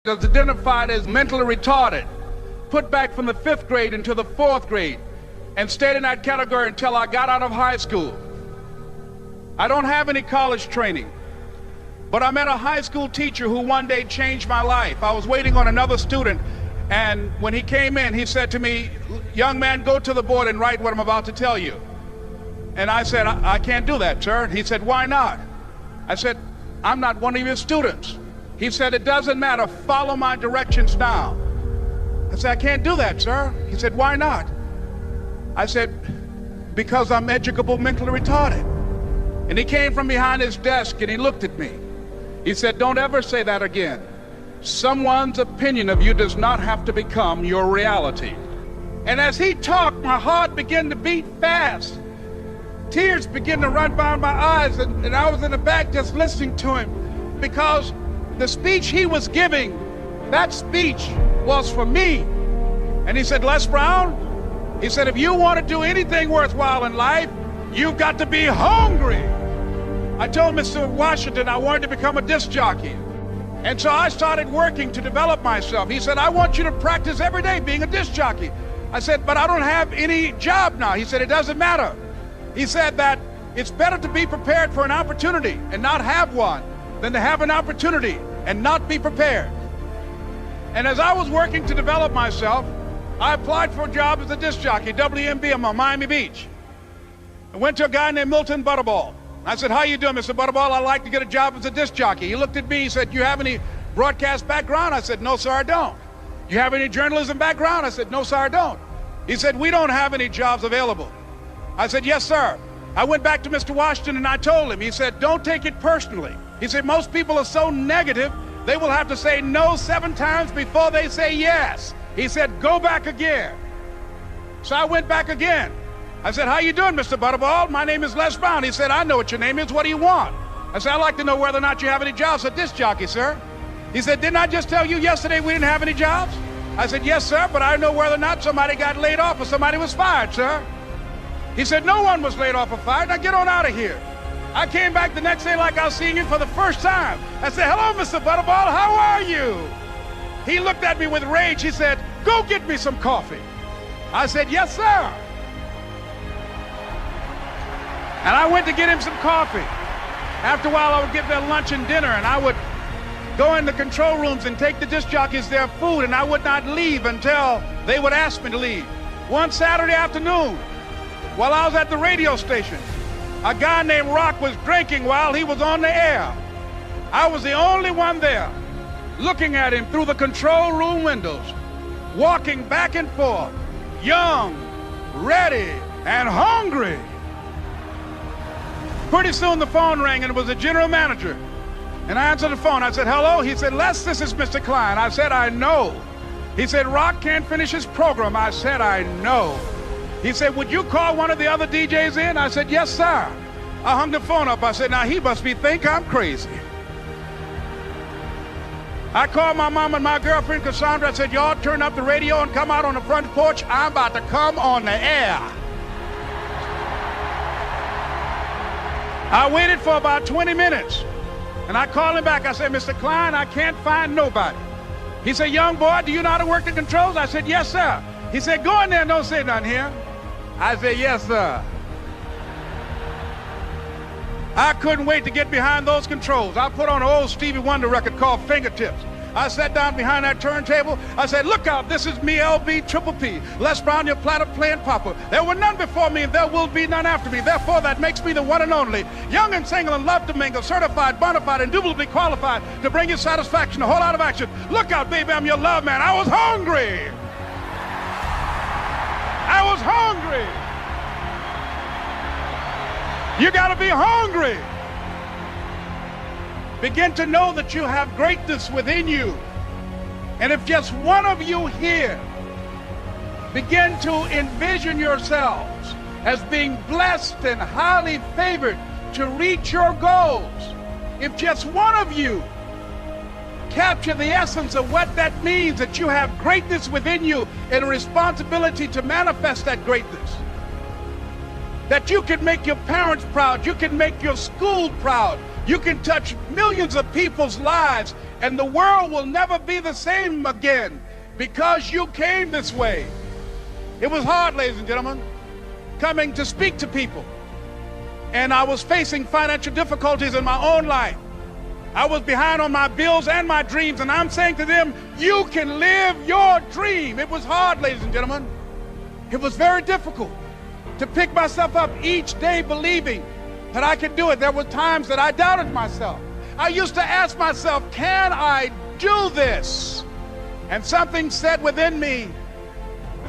is identified as mentally retarded, put back from the 5th grade into the 4th grade, and stayed in that category until I got out of high school. I don't have any college training, but I met a high school teacher who one day changed my life. I was waiting on another student, and when he came in, he said to me, "Young man, go to the board and write what I'm about to tell you." And I said, I can't do that, sir. He said, "Why not?" I said, "I'm not one of your students." He said, "It doesn't matter, follow my directions now." I said, "I can't do that, sir." He said, "Why not?" I said, "Because I'm educable mentally retarded." And he came from behind his desk and he looked at me. He said, "Don't ever say that again. Someone's opinion of you does not have to become your reality." And as he talked, my heart began to beat fast. Tears began to run down my eyes, and I was in the back just listening to him, because the speech he was giving, that speech was for me. And he said, "Les Brown," he said, "if you want to do anything worthwhile in life, you've got to be hungry." I told Mr. Washington I wanted to become a disc jockey. And so I started working to develop myself. He said, "I want you to practice every day being a disc jockey." I said, "But I don't have any job now." He said, "It doesn't matter." He said that it's better to be prepared for an opportunity and not have one than to have an opportunity and not be prepared. And as I was working to develop myself, I applied for a job as a disc jockey, WMBM on Miami Beach. I went to a guy named Milton Butterball. I said, "How you doing, Mr. Butterball? I'd like to get a job as a disc jockey." He looked at me, he said, "You have any broadcast background?" I said, "No, sir, I don't." "You have any journalism background?" I said, "No, sir, I don't." He said, "We don't have any jobs available." I said, "Yes, sir." I went back to Mr. Washington and I told him. He said, "Don't take it personally." He said, "Most people are so negative, they will have to say no 7 times before they say yes." He said, "Go back again." So I went back again. I said, "How you doing, Mr. Butterball? My name is Les Brown." He said, "I know what your name is. What do you want?" I said, "I'd like to know whether or not you have any jobs as a disc jockey, sir." He said, "Didn't I just tell you yesterday we didn't have any jobs?" I said, "Yes, sir, but I know whether or not somebody got laid off or somebody was fired, sir." He said, "No one was laid off or fired. Now get on out of here." I came back the next day like I was seeing him for the first time. I said, "Hello, Mr. Butterball, how are you?" He looked at me with rage. He said, "Go get me some coffee." I said, "Yes, sir." And I went to get him some coffee. After a while, I would get their lunch and dinner, and I would go in the control rooms and take the disc jockeys their food, and I would not leave until they would ask me to leave. One Saturday afternoon, while I was at the radio station, a guy named Rock was drinking while he was on the air. I was the only one there, looking at him through the control room windows, walking back and forth, young, ready, and hungry. Pretty soon the phone rang, and it was the general manager. And I answered the phone. I said, "Hello?" He said, "Les, this is Mr. Klein." I said, "I know." He said, "Rock can't finish his program." I said, "I know." He said, "Would you call one of the other DJs in?" I said, "Yes, sir." I hung the phone up. I said, "Now he must think I'm crazy." I called my mom and my girlfriend, Cassandra. I said, "Y'all turn up the radio and come out on the front porch. I'm about to come on the air." I waited for about 20 minutes, and I called him back. I said, "Mr. Klein, I can't find nobody." He said, "Young boy, do you know how to work the controls?" I said, "Yes, sir." He said, "Go in there and don't say nothing here." I said, "Yes, sir." I couldn't wait to get behind those controls. I put on an old Stevie Wonder record called Fingertips. I sat down behind that turntable. I said, "Look out, this is me, LB Triple P, Les Brown, your platter playing papa. There were none before me, and there will be none after me. Therefore, that makes me the one and only. Young and single and love to mingle, certified, bona fide, indubitably qualified to bring you satisfaction, a whole lot of action. Look out, baby, I'm your love man." I was hungry. I was hungry. You gotta be hungry. Begin to know that you have greatness within you. And if just one of you here begin to envision yourselves as being blessed and highly favored to reach your goals, if just one of you capture the essence of what that means, that you have greatness within you and a responsibility to manifest that greatness, that you can make your parents proud, you can make your school proud, You can touch millions of people's lives, and the world will never be the same again because you came this way. It was hard, ladies and gentlemen, coming to speak to people. And I was facing financial difficulties in my own life. I was behind on my bills and my dreams, and I'm saying to them, you can live your dream. It was hard, ladies and gentlemen. It was very difficult to pick myself up each day believing that I could do it. There were times that I doubted myself. I used to ask myself, can I do this? And something said within me,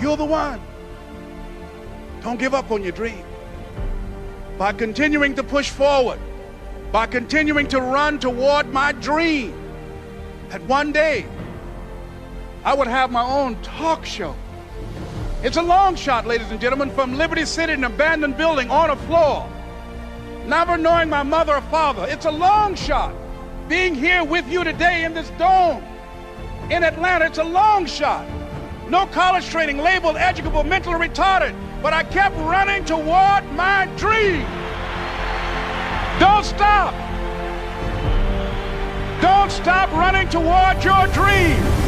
you're the one. Don't give up on your dream. By continuing to push forward, by continuing to run toward my dream, that one day I would have my own talk show. It's a long shot, ladies and gentlemen, from Liberty City, an abandoned building on a floor, never knowing my mother or father. It's a long shot. Being here with you today in this dome in Atlanta, it's a long shot. No college training, labeled educable, mentally retarded, but I kept running toward my dream. Don't stop. Don't stop running toward your dream.